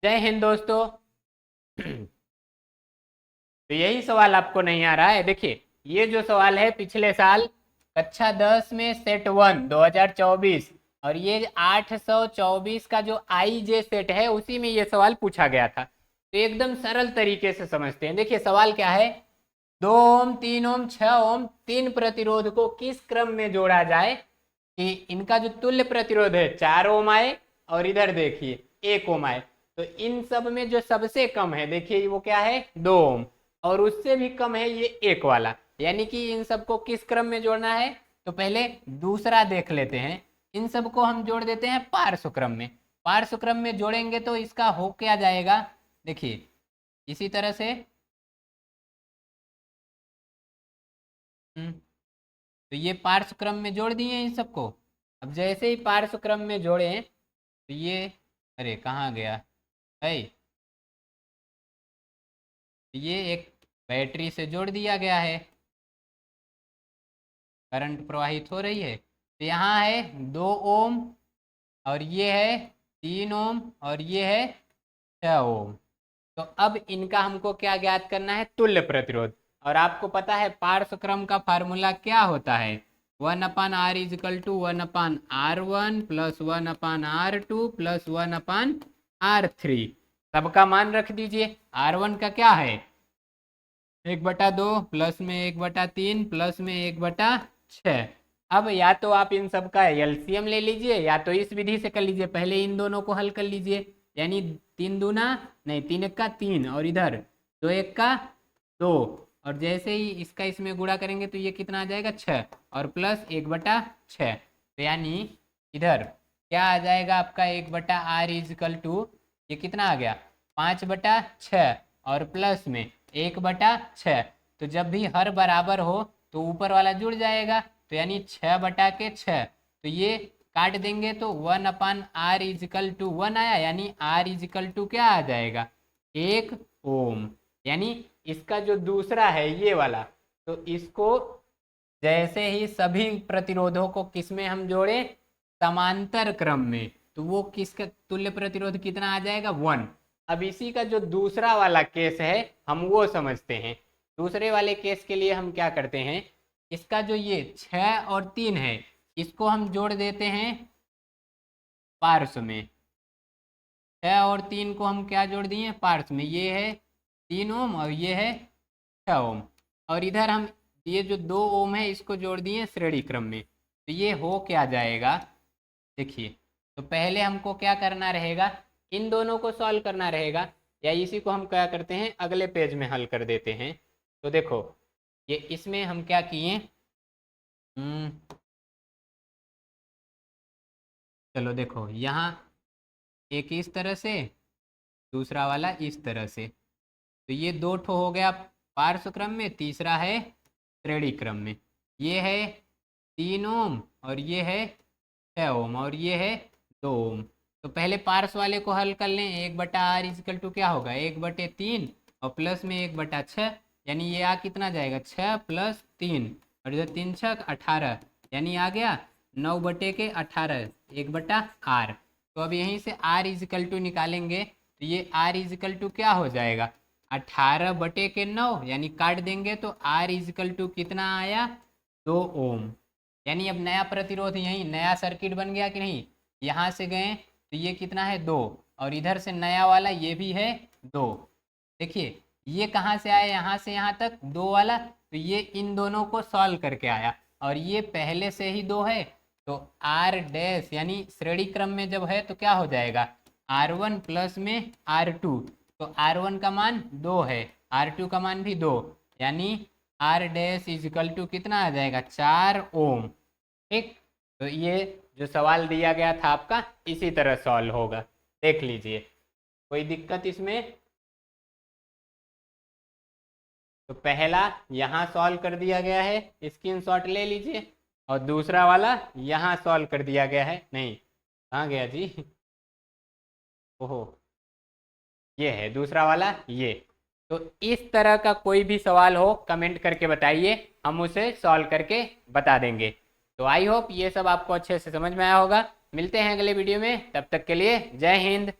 जय हिंद दोस्तों। तो यही सवाल आपको नहीं आ रहा है। देखिए, ये जो सवाल है पिछले साल कक्षा 10 में सेट 1 2024 और ये 824 का जो आई जे सेट है उसी में ये सवाल पूछा गया था। तो एकदम सरल तरीके से समझते हैं। देखिए सवाल क्या है, 2 ओम 3 ओम 6 ओम तीन प्रतिरोध को किस क्रम में जोड़ा जाए कि इनका जो तुल्य प्रतिरोध है 4 ओम आए और इधर देखिए 1 ओम आए। तो इन सब में जो सबसे कम है देखिए वो क्या है 2 ओम और उससे भी कम है ये 1 वाला, यानी कि इन सबको किस क्रम में जोड़ना है। तो पहले दूसरा देख लेते हैं। इन सबको हम जोड़ देते हैं पार्श्व क्रम में। पार्श्व क्रम में जोड़ेंगे तो इसका हो क्या जाएगा, देखिए इसी तरह से तो ये पार्श्व क्रम में जोड़ दिए इन सबको। अब जैसे ही पार्श्व क्रम में जोड़े तो ये, अरे कहाँ गया है, ये एक बैटरी से जोड़ दिया गया है, करंट प्रवाहित हो रही है। तो यहाँ है 2 ओम और ये है 3 ओम और ये है 6 ओम। तो अब इनका हमको क्या ज्ञात करना है, तुल्य प्रतिरोध। और आपको पता है पार्श्व क्रम का फार्मूला क्या होता है, 1/r = 1/r1 + 1/r2 + 1/r3। सबका मान रख दीजिए। r1 का क्या है 1/2 प्लस में 1/3 प्लस में 1/6। अब या तो आप इन सब का एलसीएम ले लीजिए या तो इस विधि से कर लीजिए। पहले इन दोनों को हल कर लीजिए, यानी 3 दूना नहीं 3 एक का 3 और इधर 2 एक का 2 और जैसे ही इसका इसमें गुणा करेंगे तो ये कितना आ जाएगा 6 और प्लस 1/6। तो यानी इधर क्या आ जाएगा आपका 1/r = ये कितना आ गया 5/6 और प्लस में 1/6। तो जब भी हर बराबर हो तो ऊपर वाला जुड़ जाएगा, तो यानी 6/6। तो ये काट देंगे तो 1/r = 1 आया, यानी r क्या आ जाएगा 1 ओम। यानी इसका जो दूसरा है ये वाला, तो इसको जैसे ही सभी प्रतिरोधों को किस में हम जोड़े, समांतर क्रम में, तो वो किसका तुल्य प्रतिरोध कितना आ जाएगा 1। अब इसी का जो दूसरा वाला केस है हम वो समझते हैं। दूसरे वाले केस के लिए हम क्या करते हैं, इसका जो ये 6 और 3 है इसको हम जोड़ देते हैं पार्श्व में। 6 और 3 को हम क्या जोड़ दिए पार्श्व में, ये है 3 ओम और ये है 6 ओम और इधर हम ये जो 2 ओम है इसको जोड़ दिए श्रेणी क्रम में। तो ये हो क्या जाएगा, देखिए तो पहले हमको क्या करना रहेगा, इन दोनों को सॉल्व करना रहेगा, या इसी को हम क्या करते हैं अगले पेज में हल कर देते हैं। तो देखो ये इसमें हम क्या किए, चलो देखो यहाँ एक इस तरह से दूसरा वाला इस तरह से, तो ये 2 ठो हो गया पार्श्व क्रम में, तीसरा है श्रेणी क्रम में। ये है 3 ओम और ये है 6 ओम और ये है 2 ओम। तो पहले पार्श्व वाले को हल कर लें। 1/r = क्या होगा 1/3 और प्लस में 1/6, यानी ये आ कितना जाएगा 6 + 3 और इधर 3 6 18, यानी आ गया 9/18 1/r। तो अब यहीं से r निकालेंगे तो ये r क्या हो जाएगा 18/9, यानी काट देंगे तो r कितना आया 2 ओम। यानी अब नया प्रतिरोध यही नया सर्किट बन गया कि नहीं, यहाँ से गए तो ये कितना है 2 और इधर से नया वाला ये भी है 2। देखिए ये कहाँ से आया, यहाँ से यहाँ तक 2 वाला, तो ये इन दोनों को सॉल्व करके आया और ये पहले से ही 2 है। तो r' यानी श्रेणी क्रम में जब है तो क्या हो जाएगा r1 प्लस में r2। तो r1 का मान 2 है, r2 का मान भी 2, यानी r' कितना आ जाएगा 4 ओम। ठीक, तो ये जो सवाल दिया गया था आपका इसी तरह सॉल्व होगा, देख लीजिए कोई दिक्कत इसमें। तो पहला यहाँ सॉल्व कर दिया गया है, स्क्रीनशॉट ले लीजिए, और दूसरा वाला यहाँ सॉल्व कर दिया गया है। नहीं कहाँ गया जी, ओहो ये है दूसरा वाला ये। तो इस तरह का कोई भी सवाल हो कमेंट करके बताइए, हम उसे सॉल्व करके बता देंगे। तो आई होप ये सब आपको अच्छे से समझ में आया होगा। मिलते हैं अगले वीडियो में, तब तक के लिए जय हिंद।